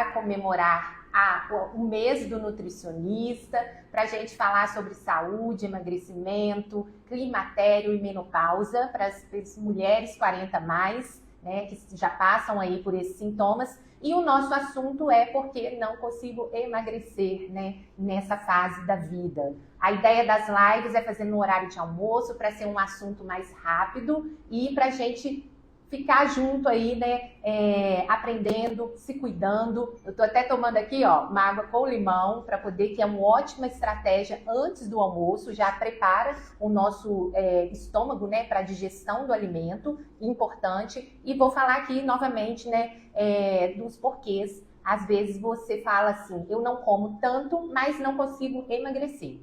para comemorar o mês do nutricionista, para a gente falar sobre saúde, emagrecimento, climatério e menopausa para as mulheres 40 mais, né, que já passam aí por esses sintomas. E o nosso assunto é porque não consigo emagrecer, né, nessa fase da vida. A ideia das lives é fazer no horário de almoço para ser um assunto mais rápido e para a gente ficar junto aí, né, aprendendo, se cuidando. Eu tô até tomando aqui, ó, uma água com limão para poder, que é uma ótima estratégia antes do almoço, já prepara o nosso estômago, né, para a digestão do alimento, importante. E vou falar aqui novamente, né, dos porquês. Às vezes você fala assim, eu não como tanto, mas não consigo emagrecer.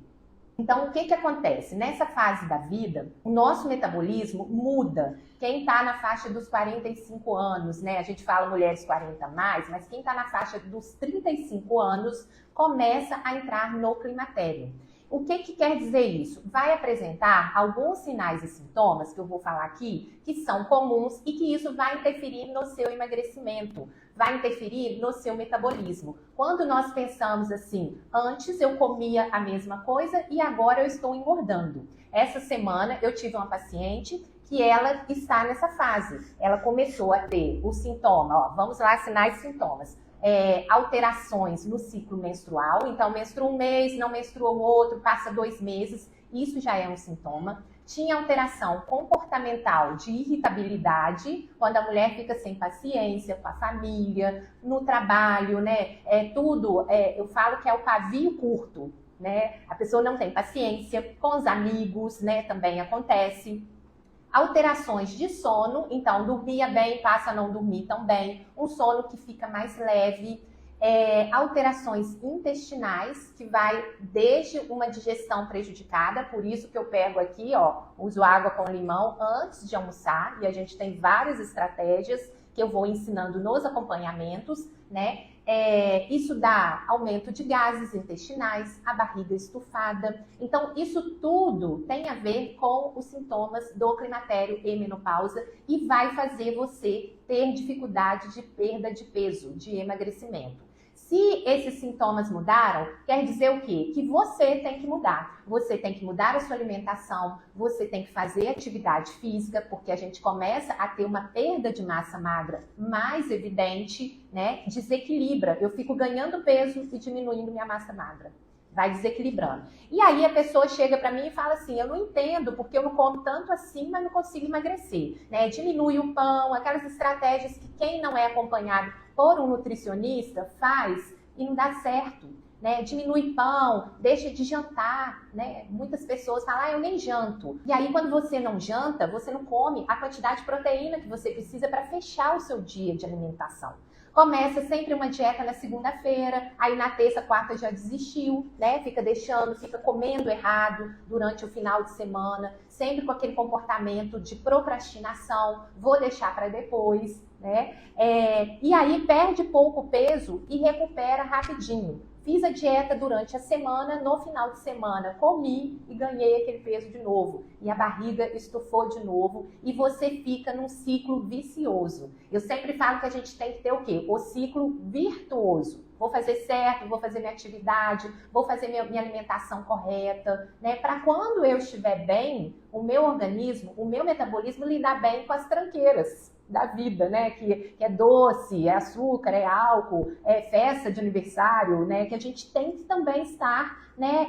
Então, o que acontece? Nessa fase da vida, o nosso metabolismo muda. Quem está na faixa dos 45 anos, né? A gente fala mulheres 40 mais, mas quem está na faixa dos 35 anos começa a entrar no climatério. O que quer dizer isso? Vai apresentar alguns sinais e sintomas que eu vou falar aqui, que são comuns e que isso vai interferir no seu emagrecimento, vai interferir no seu metabolismo. Quando nós pensamos assim, antes eu comia a mesma coisa e agora eu estou engordando. Essa semana eu tive uma paciente que ela está nessa fase. Ela começou a ter o sintoma, ó, vamos lá, sinais e sintomas. Alterações no ciclo menstrual, então menstrua um mês, não menstrua o outro, passa 2 meses, isso já é um sintoma. Tinha alteração comportamental de irritabilidade, quando a mulher fica sem paciência com a família, no trabalho, né? Eu falo que é o pavio curto, né? A pessoa não tem paciência com os amigos, né? Também acontece. Alterações de sono, então dormia bem, passa a não dormir tão bem, um sono que fica mais leve, alterações intestinais, que vai desde uma digestão prejudicada, por isso que eu pego aqui, ó, uso água com limão antes de almoçar, e a gente tem várias estratégias que eu vou ensinando nos acompanhamentos, né? Isso dá aumento de gases intestinais, a barriga estufada. Então, isso tudo tem a ver com os sintomas do climatério e menopausa e vai fazer você ter dificuldade de perda de peso, de emagrecimento. Se esses sintomas mudaram, quer dizer o quê? Que você tem que mudar. Você tem que mudar a sua alimentação, você tem que fazer atividade física, porque a gente começa a ter uma perda de massa magra mais evidente, né? Desequilibra. Eu fico ganhando peso e diminuindo minha massa magra. Vai desequilibrando. E aí a pessoa chega para mim e fala assim, eu não entendo porque eu não como tanto assim, mas não consigo emagrecer, né? Diminui o pão, aquelas estratégias que quem não é acompanhado por um nutricionista faz e não dá certo, né? Diminui pão, deixa de jantar, né? Muitas pessoas falam, eu nem janto. E aí quando você não janta, você não come a quantidade de proteína que você precisa para fechar o seu dia de alimentação. Começa sempre uma dieta na segunda-feira, aí na terça, quarta já desistiu, né? Fica deixando, fica comendo errado durante o final de semana, sempre com aquele comportamento de procrastinação, vou deixar para depois, né? E aí perde pouco peso e recupera rapidinho. Fiz a dieta durante a semana, no final de semana comi e ganhei aquele peso de novo. E a barriga estufou de novo e você fica num ciclo vicioso. Eu sempre falo que a gente tem que ter o quê? O ciclo virtuoso. Vou fazer certo, vou fazer minha atividade, vou fazer minha alimentação correta, né? Para quando eu estiver bem, o meu organismo, o meu metabolismo lidar bem com as tranqueiras da vida, né? Que é doce, é açúcar, é álcool, é festa de aniversário, né? Que a gente tem que também estar, né?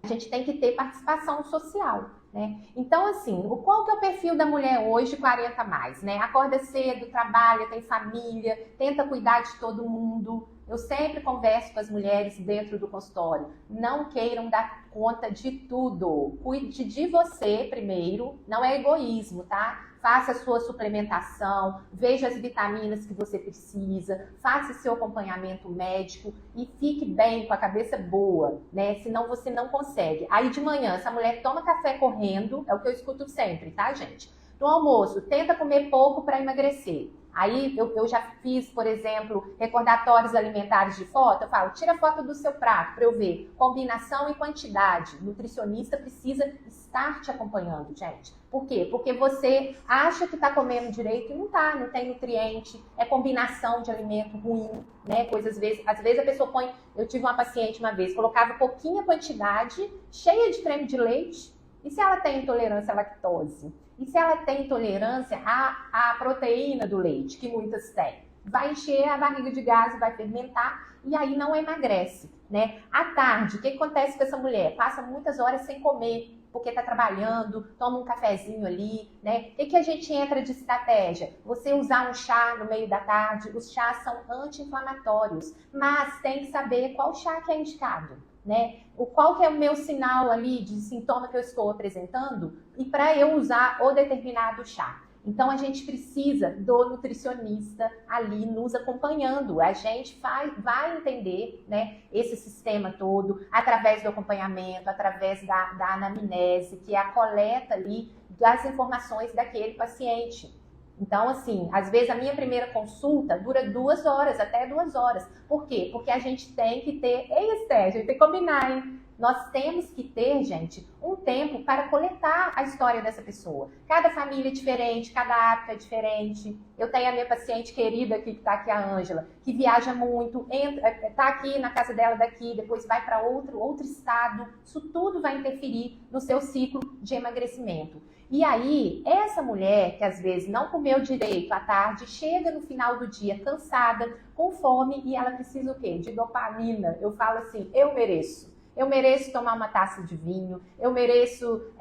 A gente tem que ter participação social, né? Então, assim, qual que é o perfil da mulher hoje, 40 mais, né? Acorda cedo, trabalha, tem família, tenta cuidar de todo mundo. Eu sempre converso com as mulheres dentro do consultório. Não queiram dar conta de tudo. Cuide de você primeiro, não é egoísmo, tá? Faça a sua suplementação, veja as vitaminas que você precisa, faça seu acompanhamento médico e fique bem, com a cabeça boa, né? Senão você não consegue. Aí de manhã, essa mulher toma café correndo, é o que eu escuto sempre, tá, gente? No almoço, tenta comer pouco para emagrecer. Aí eu já fiz, por exemplo, recordatórios alimentares de foto. Eu falo, tira foto do seu prato para eu ver combinação e quantidade. O nutricionista precisa estar te acompanhando, gente. Por quê? Porque você acha que está comendo direito e não está, não tem nutriente, é combinação de alimento ruim, né? Coisas, às vezes a pessoa põe, eu tive uma paciente uma vez, colocava pouquinha quantidade, cheia de creme de leite, e se ela tem intolerância à lactose? E se ela tem intolerância à proteína do leite, que muitas têm? Vai encher a barriga de gás, vai fermentar e aí não emagrece, né? À tarde, o que acontece com essa mulher? Passa muitas horas sem comer, porque está trabalhando, toma um cafezinho ali, né? O que a gente entra de estratégia? Você usar um chá no meio da tarde, os chás são anti-inflamatórios, mas tem que saber qual chá que é indicado, né? Qual que é o meu sinal ali de sintoma que eu estou apresentando e para eu usar o determinado chá. Então, a gente precisa do nutricionista ali nos acompanhando. A gente vai entender, né, esse sistema todo através do acompanhamento, através da anamnese, que é a coleta ali das informações daquele paciente. Então, assim, às vezes a minha primeira consulta dura 2 horas, até 2 horas. Por quê? Porque a gente tem que ter... Ei, Esther, a gente tem que combinar, hein? Nós temos que ter, gente, um tempo para coletar a história dessa pessoa. Cada família é diferente, cada hábito é diferente. Eu tenho a minha paciente querida aqui, que está aqui, a Ângela, que viaja muito, está aqui na casa dela daqui, depois vai para outro estado. Isso tudo vai interferir no seu ciclo de emagrecimento. E aí, essa mulher que às vezes não comeu direito à tarde, chega no final do dia cansada, com fome, e ela precisa o quê? De dopamina. Eu falo assim, eu mereço. Eu mereço tomar uma taça de vinho, eu mereço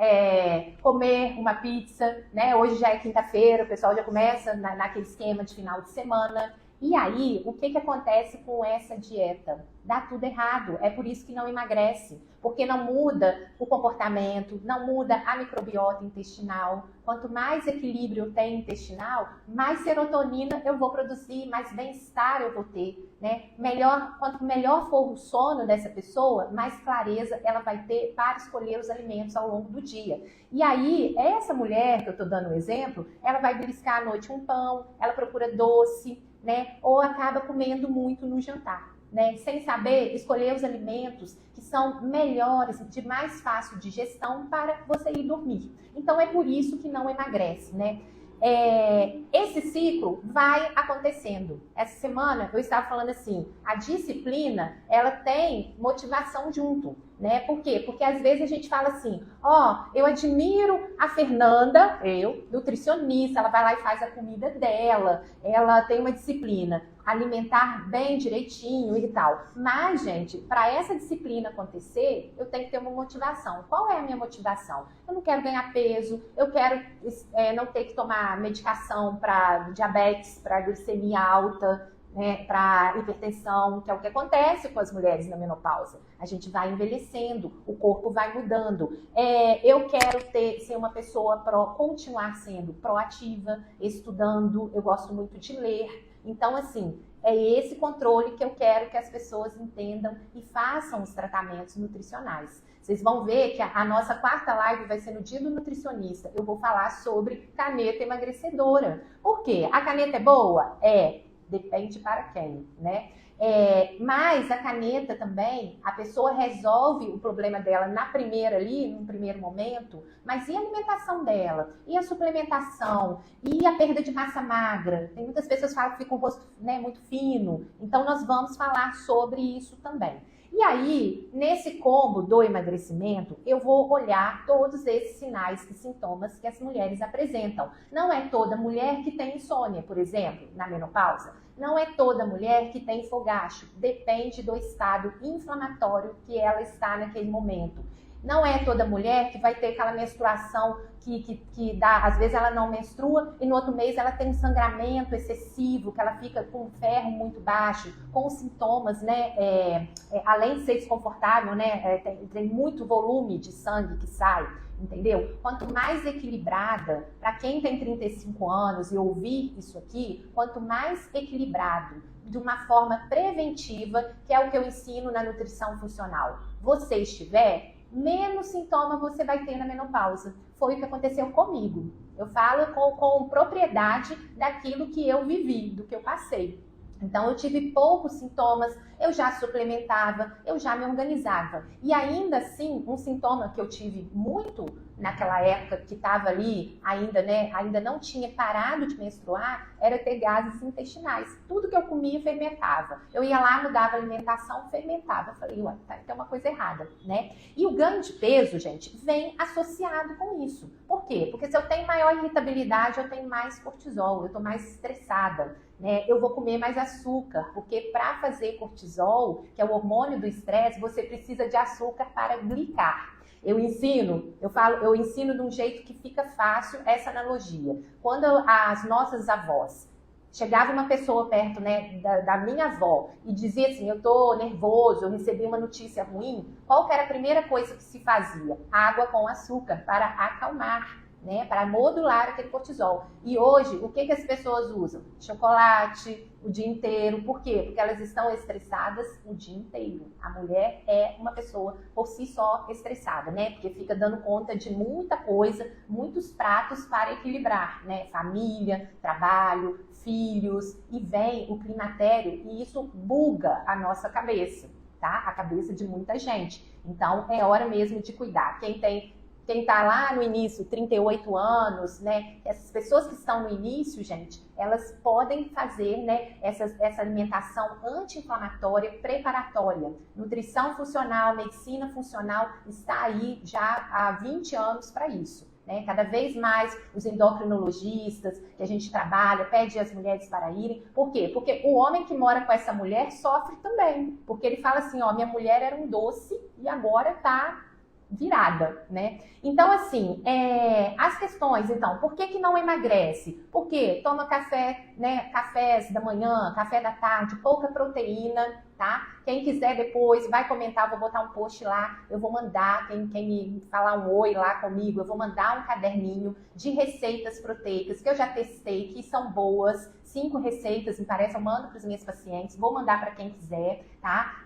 comer uma pizza, né? Hoje já é quinta-feira, o pessoal já começa naquele esquema de final de semana. E aí, o que acontece com essa dieta? Dá tudo errado, é por isso que não emagrece, porque não muda o comportamento, não muda a microbiota intestinal. Quanto mais equilíbrio eu tenho intestinal, mais serotonina eu vou produzir, mais bem-estar eu vou ter, né? Quanto melhor for o sono dessa pessoa, mais clareza ela vai ter para escolher os alimentos ao longo do dia. E aí, essa mulher que eu estou dando um exemplo, ela vai beliscar à noite um pão, ela procura doce, né? Ou acaba comendo muito no jantar, né? Sem saber escolher os alimentos que são melhores, de mais fácil digestão para você ir dormir. Então é por isso que não emagrece, né? Esse ciclo vai acontecendo. Essa semana eu estava falando assim, a disciplina, ela tem motivação junto, né? Por quê? Porque às vezes a gente fala assim, eu admiro a Fernanda, nutricionista, ela vai lá e faz a comida dela, ela tem uma disciplina, alimentar bem direitinho e tal. Mas, gente, para essa disciplina acontecer, eu tenho que ter uma motivação. Qual é a minha motivação? Eu não quero ganhar peso, eu quero não ter que tomar medicação para diabetes, para glicemia alta, né, para hipertensão, que é o que acontece com as mulheres na menopausa. A gente vai envelhecendo, o corpo vai mudando. Eu quero ser uma pessoa continuar sendo proativa, estudando, eu gosto muito de ler. Então, assim, é esse controle que eu quero que as pessoas entendam e façam os tratamentos nutricionais. Vocês vão ver que a nossa 4ª live vai ser no dia do nutricionista. Eu vou falar sobre caneta emagrecedora. Por quê? A caneta é boa? Depende para quem, né? Mas a caneta também, a pessoa resolve o problema dela num primeiro momento, mas e a alimentação dela? E a suplementação? E a perda de massa magra? Tem muitas pessoas que falam que fica o rosto, né, muito fino, então nós vamos falar sobre isso também. E aí, nesse combo do emagrecimento, eu vou olhar todos esses sinais e sintomas que as mulheres apresentam. Não é toda mulher que tem insônia, por exemplo, na menopausa. Não é toda mulher que tem fogacho. Depende do estado inflamatório que ela está naquele momento. Não é toda mulher que vai ter aquela menstruação que dá, às vezes ela não menstrua e no outro mês ela tem um sangramento excessivo, que ela fica com o ferro muito baixo, com os sintomas, né? Além de ser desconfortável, né? Tem muito volume de sangue que sai, entendeu? Quanto mais equilibrada, para quem tem 35 anos e ouvir isso aqui, quanto mais equilibrado, de uma forma preventiva, que é o que eu ensino na nutrição funcional, você estiver, menos sintoma você vai ter na menopausa. Foi o que aconteceu comigo. Eu falo com propriedade daquilo que eu vivi, do que eu passei. Então, eu tive poucos sintomas, eu já suplementava, eu já me organizava. E ainda assim, um sintoma que eu tive muito naquela época, que estava ali, ainda não tinha parado de menstruar, era ter gases intestinais. Tudo que eu comia fermentava. Eu ia lá, mudava a alimentação, fermentava. Eu falei, ué, tem uma coisa errada, né? E o ganho de peso, gente, vem associado com isso. Por quê? Porque se eu tenho maior irritabilidade, eu tenho mais cortisol, eu estou mais estressada. Eu vou comer mais açúcar, porque para fazer cortisol, que é o hormônio do estresse, você precisa de açúcar para glicar. Eu ensino de um jeito que fica fácil essa analogia. Quando as nossas avós, chegava uma pessoa perto, da minha avó e dizia assim, eu tô nervoso, eu recebi uma notícia ruim, qual que era a primeira coisa que se fazia? Água com açúcar para acalmar. Para modular aquele cortisol. E hoje, o que as pessoas usam? Chocolate o dia inteiro. Por quê? Porque elas estão estressadas o dia inteiro. A mulher é uma pessoa por si só estressada, Porque fica dando conta de muita coisa, muitos pratos para equilibrar, Família, trabalho, filhos, e vem o climatério e isso buga a nossa cabeça, tá? A cabeça de muita gente. Então, é hora mesmo de cuidar. Quem está lá no início, 38 anos, essas pessoas que estão no início, gente, elas podem fazer, essa alimentação anti-inflamatória preparatória. Nutrição funcional, medicina funcional está aí já há 20 anos para isso. Cada vez mais os endocrinologistas que a gente trabalha, pede as mulheres para irem. Por quê? Porque o homem que mora com essa mulher sofre também. Porque ele fala assim, minha mulher era um doce e agora está virada, Então, assim, as questões, então, por que não emagrece? Porque toma café, cafés da manhã, café da tarde, pouca proteína, tá? Quem quiser depois, vai comentar, eu vou botar um post lá, eu vou mandar, quem me falar um oi lá comigo, eu vou mandar um caderninho de receitas proteicas que eu já testei, que são boas, 5 receitas, me parece, eu mando para os meus pacientes, vou mandar para quem quiser, tá?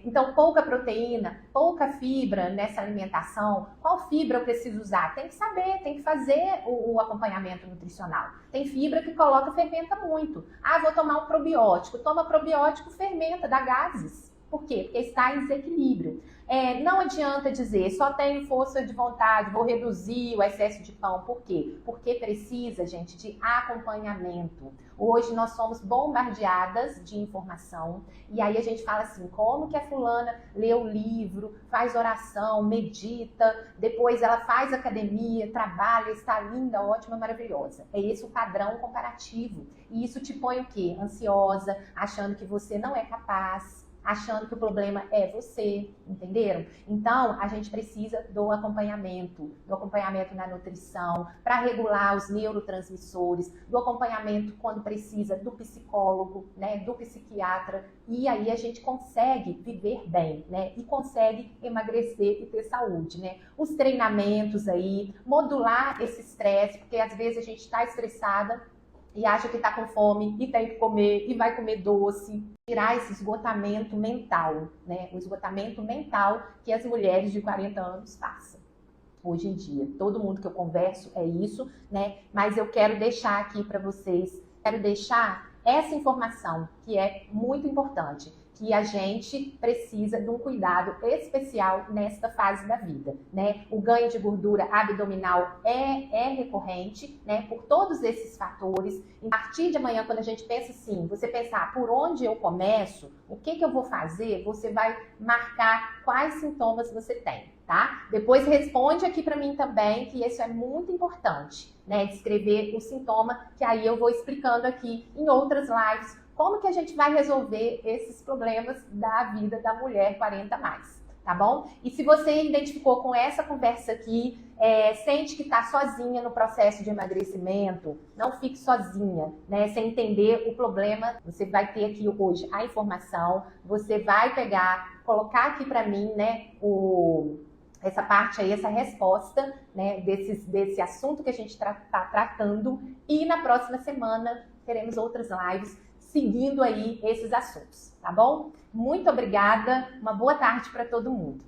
Então, pouca proteína, pouca fibra nessa alimentação. Qual fibra eu preciso usar? Tem que saber, tem que fazer o acompanhamento nutricional. Tem fibra que fermenta muito. Vou tomar um probiótico. Toma probiótico, fermenta, dá gases. Por quê? Porque está em desequilíbrio. Não adianta dizer, só tenho força de vontade, vou reduzir o excesso de pão. Por quê? Porque precisa, gente, de acompanhamento. Hoje nós somos bombardeadas de informação e aí a gente fala assim, como que a fulana lê o livro, faz oração, medita, depois ela faz academia, trabalha, está linda, ótima, maravilhosa. É esse o padrão comparativo. E isso te põe o quê? Ansiosa, achando que você não é capaz, achando que o problema é você, entenderam? Então, a gente precisa do acompanhamento na nutrição, para regular os neurotransmissores, do acompanhamento quando precisa do psicólogo, do psiquiatra, e aí a gente consegue viver bem, e consegue emagrecer e ter saúde, Os treinamentos aí, modular esse estresse, porque às vezes a gente está estressada, e acha que está com fome e tem que comer e vai comer doce. Tirar esse esgotamento mental, O esgotamento mental que as mulheres de 40 anos passam hoje em dia. Todo mundo que eu converso é isso, Mas eu quero deixar aqui para vocês, quero deixar essa informação que é muito importante, que a gente precisa de um cuidado especial nesta fase da vida, O ganho de gordura abdominal é recorrente, por todos esses fatores. A partir de amanhã, quando a gente pensa assim, você pensar por onde eu começo, o que eu vou fazer, você vai marcar quais sintomas você tem, tá? Depois responde aqui para mim também, que isso é muito importante, descrever o sintoma, que aí eu vou explicando aqui em outras lives, como que a gente vai resolver esses problemas da vida da mulher 40 mais, tá bom? E se você identificou com essa conversa aqui, sente que está sozinha no processo de emagrecimento, não fique sozinha, sem entender o problema, você vai ter aqui hoje a informação, você vai pegar, colocar aqui para mim, essa parte aí, essa resposta, desse assunto que a gente está tratando, e na próxima semana teremos outras lives seguindo aí esses assuntos, tá bom? Muito obrigada, uma boa tarde para todo mundo.